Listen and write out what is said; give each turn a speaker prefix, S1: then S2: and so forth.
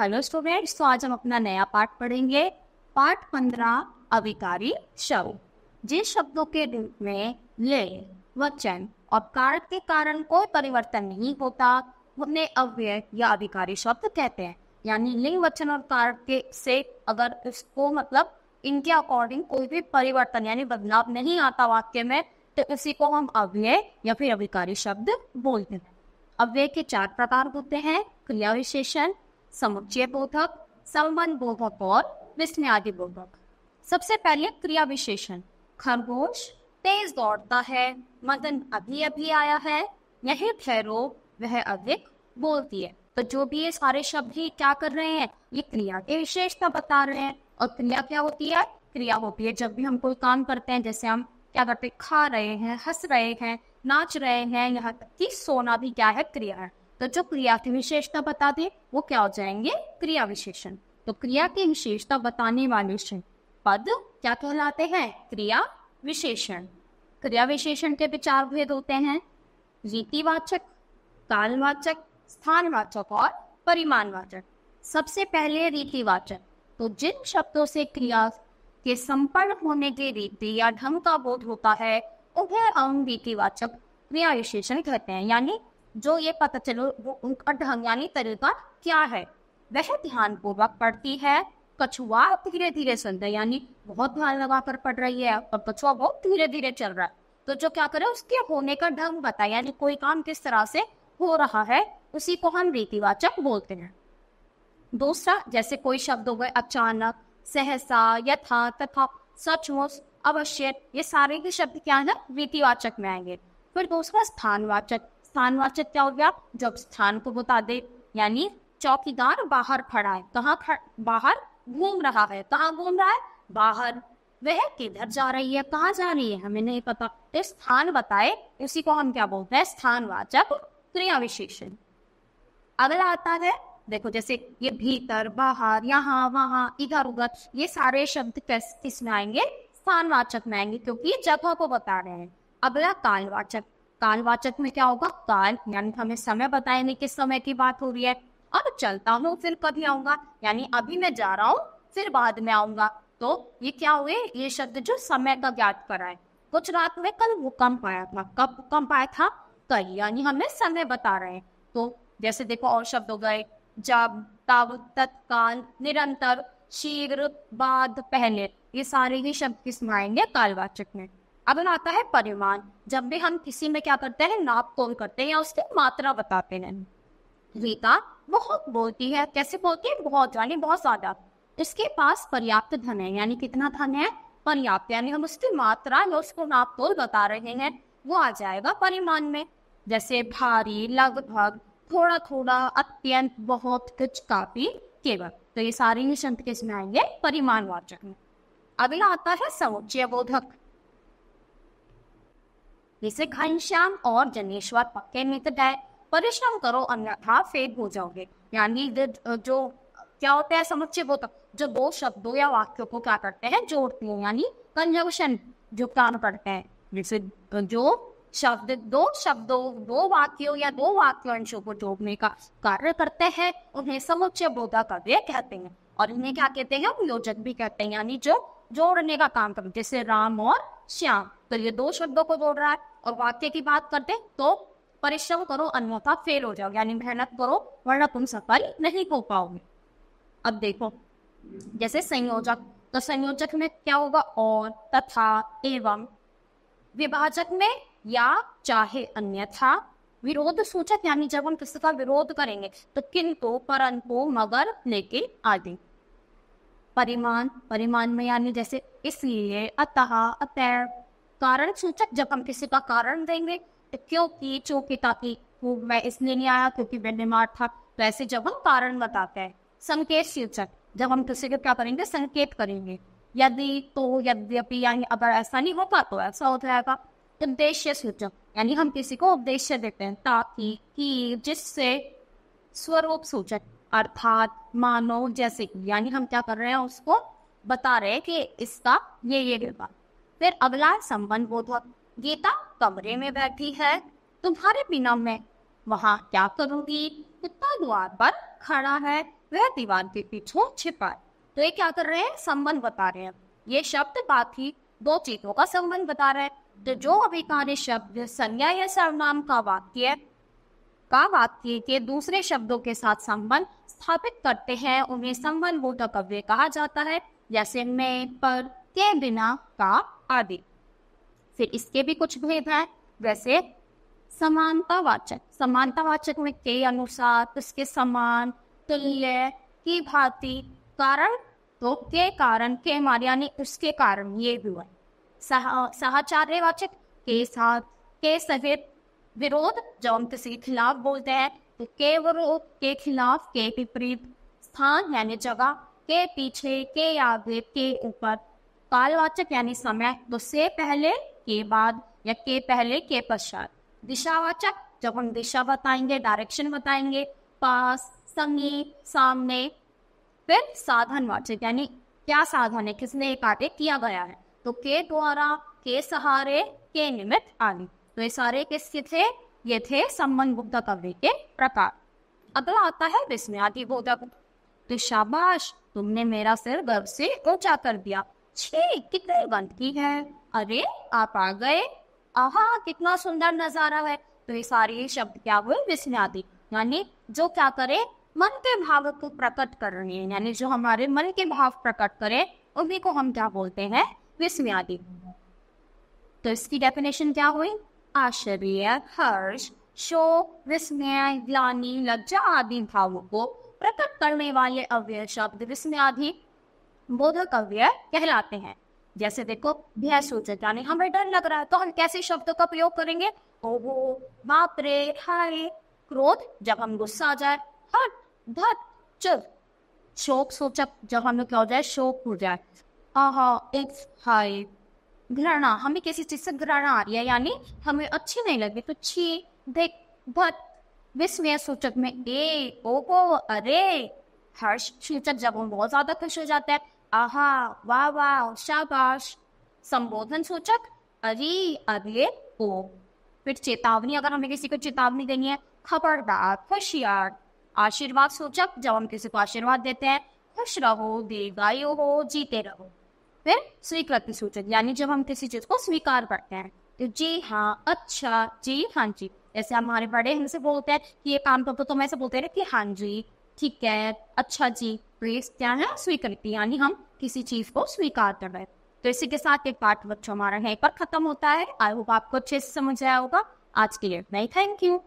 S1: Hello students, तो आज हम अपना नया पाठ पढ़ेंगे। पाठ 15 अविकारी शब्द। जिन शब्दों के रूप में ले, वचन और कारक के कारण कोई परिवर्तन नहीं होता उन्हें अव्यय या अविकारी शब्द कहते हैं। यानी लिंग, वचन और कारक के से अगर इसको मतलब इनके अकॉर्डिंग कोई भी परिवर्तन यानी बदलाव नहीं आता वाक्य में, तो इसी को हम अव्यय या फिर अविकारी शब्द बोलते हैं। अव्यय के 4 प्रकार होते हैं: क्रिया विशेषण, समुच्चय बोधक, संबंध बोधक और विस्मयादि बोधक। सबसे पहले क्रिया विशेषण। खरगोश तेज दौड़ता है, मदन अभी अभी आया है, यही ठहरो, वह अधिक बोलती है। तो जो भी ये सारे शब्द ही क्या कर रहे हैं, ये क्रिया की विशेषता बता रहे हैं। और क्रिया क्या होती है? क्रिया होती है जब भी हम कोई काम करते हैं, जैसे हम क्या करते हैं, खा रहे हैं, हंस रहे हैं, नाच रहे हैं, यहाँ तक कि सोना भी क्या है, क्रिया है। तो जो क्रिया की विशेषता बता दे वो क्या हो जाएंगे, क्रिया विशेषण। तो क्रिया की विशेषता बताने वाले पद क्या कहलाते हैं, क्रिया विशेषण। क्रिया विशेषण के भी 4 भेद होते हैं: रीतिवाचक, कालवाचक, स्थानवाचक और परिमाणवाचक। सबसे पहले रीतिवाचक। तो जिन शब्दों से क्रिया के संपन्न होने की रीति या ढंग का बोध होता है उन्हें हम रीतिवाचक क्रिया विशेषण कहते हैं। यानी जो ये पता चलो वो उनका ढंग यानी तरीका क्या है। वह ध्यान पूर्वक पढ़ती है, कछुआ धीरे धीरे सुनता है, यानी बहुत ध्यान लगाकर पढ़ रही है और कछुआ बहुत धीरे धीरे चल रहा है। तो जो क्या करे, उसके होने का ढंग बताए, यानी कोई काम किस तरह से हो रहा है, उसी को हम रीतिवाचक बोलते हैं। दूसरा, जैसे कोई शब्द हो गए अचानक, सहसा, यथा, तथा, सचमुच, अवश्य, ये सारे के शब्द क्या है ना, रीतिवाचक में आएंगे। फिर दूसरा स्थानवाचक। स्थानवाचक क्या हो गया, जब स्थान को बता दे, यानी चौकीदार बाहर खड़ा है, बाहर घूम रहा है, कहाँ घूम रहा है, बाहर। वह किधर जा रही है, कहाँ जा रही है, हमें नहीं पता, तो स्थान बताए, इसी को हम क्या बोलते हैं, स्थानवाचक क्रिया विशेषण। अगला आता है, देखो जैसे ये भीतर, बाहर, यहाँ, वहां, इधर उधर, ये सारे शब्द किसमें आएंगे, स्थानवाचक में आएंगे, क्योंकि ये जगह को बता रहे हैं। अगला कालवाचक। कालवाचक में क्या होगा, काल यानी हमें समय बताएंगे किस समय की बात हो रही है। अब चलता हूँ फिर कभी आऊंगा, यानी अभी मैं जा रहा हूँ फिर बाद में आऊंगा। तो ये क्या हुए, ये शब्द जो समय का ज्ञात कराए। गुजरात में कल भूकंप आया था, कब भूकंप आया था, कल, यानी हमें समय बता रहे हैं। तो जैसे देखो और शब्द हो गए, जब, तब, तत्काल, निरंतर, शीघ्र, बाद, पहले, ये सारे ही शब्द किसमें आएंगे, कालवाचक में। अब आता है परिमाण। जब भी हम किसी में क्या करते हैं, नाप तोल करते हैं या उसकी मात्रा बताते हैं। रीता बहुत बोलती है, कैसे बोलती है, बहुत, यानी बहुत ज्यादा। इसके पास पर्याप्त धन है, यानी कितना धन है, पर्याप्त, यानी हम उसकी मात्रा या उसको नाप तोल बता रहे हैं, वो आ जाएगा परिमाण में। जैसे भारी, लगभग, थोड़ा थोड़ा, अत्यंत, बहुत, कुछ, काफी, केवल। तो ये सारे ही शब्द किसमें आएंगे, परिमाणवाचक में। अगला आता है समुच्चय बोधक। जैसे घनश्याम और जनेश्वर पक्के मित्र है, परिश्रम करो अन्यथा फेल हो जाओगे। यानी जो क्या होता है समुच्चय बोधक, जो दो शब्दों या वाक्यों को क्या करते हैं, जोड़ते हैं, यानी कंजंक्शन जो काम करते हैं। जैसे जो शब्द दो वाक्यों या दो वाक्यांशों को जोड़ने का कार्य करते हैं, उन्हें समुच्चय बोधक अव्यय कहते हैं। और इन्हें क्या कहते हैं, योजक भी कहते हैं, यानी जो जोड़ने का काम करते हैं। जैसे राम और श्याम, तो ये दो शब्दों को जोड़ रहा है। और वाक्य की बात करते हैं तो परिश्रम करो अन्यथा फेल हो जाओगे, यानी मेहनत करो वरना तुम सफल नहीं हो पाओगे। अब देखो जैसे संयोजक, तो संयोजक में क्या होगा, और, तथा, एवं। विभाजक में या, चाहे, अन्यथा। विरोध सूचक, यानी जब हम किसी का विरोध करेंगे तो किंतु, परंतु, मगर, लेकिन आदि। परिमाण, परिमाण में यानी जैसे इसलिए, अतः, अतः। कारण सूचक, जब हम किसी का कारण देंगे तो क्योंकि, चूंकि, ताकि, मैं इसलिए नहीं आया क्योंकि मैं बीमार था, तो ऐसे जब हम कारण बताते हैं। संकेत सूचक, जब हम किसी को क्या करेंगे, संकेत करेंगे, यदि, तो, यद्यपि, यानी अगर ऐसा नहीं होगा तो ऐसा हो जाएगा। उद्देश्य सूचक, यानी हम किसी को उद्देश्य देते हैं, ताकि, कि, जिससे। स्वरूप सूचक, अर्थात, मानो, जैसे, यानी हम क्या कर रहे हैं, उसको बता रहे हैं कि इसका ये होगा। फिर अगला संबंध बोधक। गीता कमरे में बैठी है, तुम्हारे बिना मैं वहां क्या करूंगी, कुत्ता द्वार पर खड़ा है, वह दीवार के पीछे छिपा है। तो ये क्या कर रहे हैं, संबंध बता रहे हैं। ये शब्द बाकी दो चीजों का संबंध बता रहे हैं। तो जो अभिकारी शब्द संज्ञा या सर्वनाम का वाक्य के दूसरे शब्दों के साथ संबंध स्थापित करते हैं उन्हें संबंध बोधक अव्यय कहा जाता है, जैसे मैं, पर, के, बिना, का आदि। फिर इसके भी कुछ भेद हैं, वैसे समानतावाचक में के अनुसार, उसके समान, तुल्य, की भांति, कारण तो के कारण, के मार यानी उसके कारण, ये भी हुआ। सहचार्यवाचक के साथ, के सहित, विरोध जब हम किसी के खिलाफ बोलते हैं तो के विरोध, के खिलाफ, के विपरीत, स्थान यानी जगह, के पीछे, के आगे, के ऊपर, कालवाचक यानी समय, तो से पहले, के बाद या के पहले, के पश्चात, दिशावाचक जब हम दिशा बताएंगे, डायरेक्शन बताएंगे, पास, समीप, सामने। फिर साधनवाचक यानी क्या साधन है, किसने ये कार्य किया गया है, तो के द्वारा, के सहारे, के निमित्त आदि। तो ये सारे किसके थे, ये थे संबंध बोधक अव्यय के प्रकार। अगला आता है विस्मयादि बोधक। तो शाबाश, तुमने मेरा सिर गर्व से ऊंचा कर दिया। छी, कितनी गंदगी है। अरे आप आ गए। आहा, कितना सुंदर नजारा है। तो ये सारे शब्द क्या हुए, विस्मयादि, यानी जो क्या करे, मन के भाव को प्रकट कर रहे हैं, यानी जो हमारे मन के भाव प्रकट करे उन्हीं को हम क्या बोलते हैं, विस्मयादि। तो इसकी डेफिनेशन क्या हुई, आश्चर्य, हर्ष, शोक, विस्मय, ग्लानि, लज्जा आदि भावों को प्रकट करने वाले अव्यय शब्द विस्मयादि बोधक अव्यय कहलाते हैं। जैसे देखो, भय सूचक यानी हमें डर लग रहा है तो हम कैसे शब्दों का प्रयोग करेंगे, ओहो, बाप रे, हाय। क्रोध जब हम गुस्सा आ जाए, हट, धट, चुप। शोक सूचक जब हमें क्या हो जाए, शोक हो जाए, आहा, इट्स, हाय। घृणा, हमें किसी चीज से घृणा आ रही है यानी हमें अच्छी नहीं लगी, तो छी, देख, भट। विस्मय सूचक में ए, ओहो, अरे। हर्ष सूचक जब हम बहुत ज्यादा खुश हो जाते हैं, आहा, वाह वाह, शाबाश। संबोधन सूचक अरे, अरे, ओ। फिर चेतावनी, अगर हमें किसी को चेतावनी देनी है, खबरदार, होशियार। आशीर्वाद सूचक जब हम किसी को आशीर्वाद देते हैं, खुश रहो, दीर्घायु हो, जीते रहो। फिर स्वीकृति सूचक यानी जब हम किसी चीज को स्वीकार करते हैं, तो जी हाँ, अच्छा, जी हाँ जी। जैसे हमारे बड़े हमसे बोलते हैं कि ये काम करो, तो हम ऐसे बोलते हैं कि हाँ जी, ठीक है, अच्छा जी। तो ये क्या है, स्वीकृति, यानी हम किसी चीज को स्वीकार कर रहे हैं। तो इसी के साथ एक पाठ बच्चों हमारा यहीं पर खत्म होता है। आई होप आपको अच्छे से समझ आया होगा। आज के लिए नहीं, थैंक यू।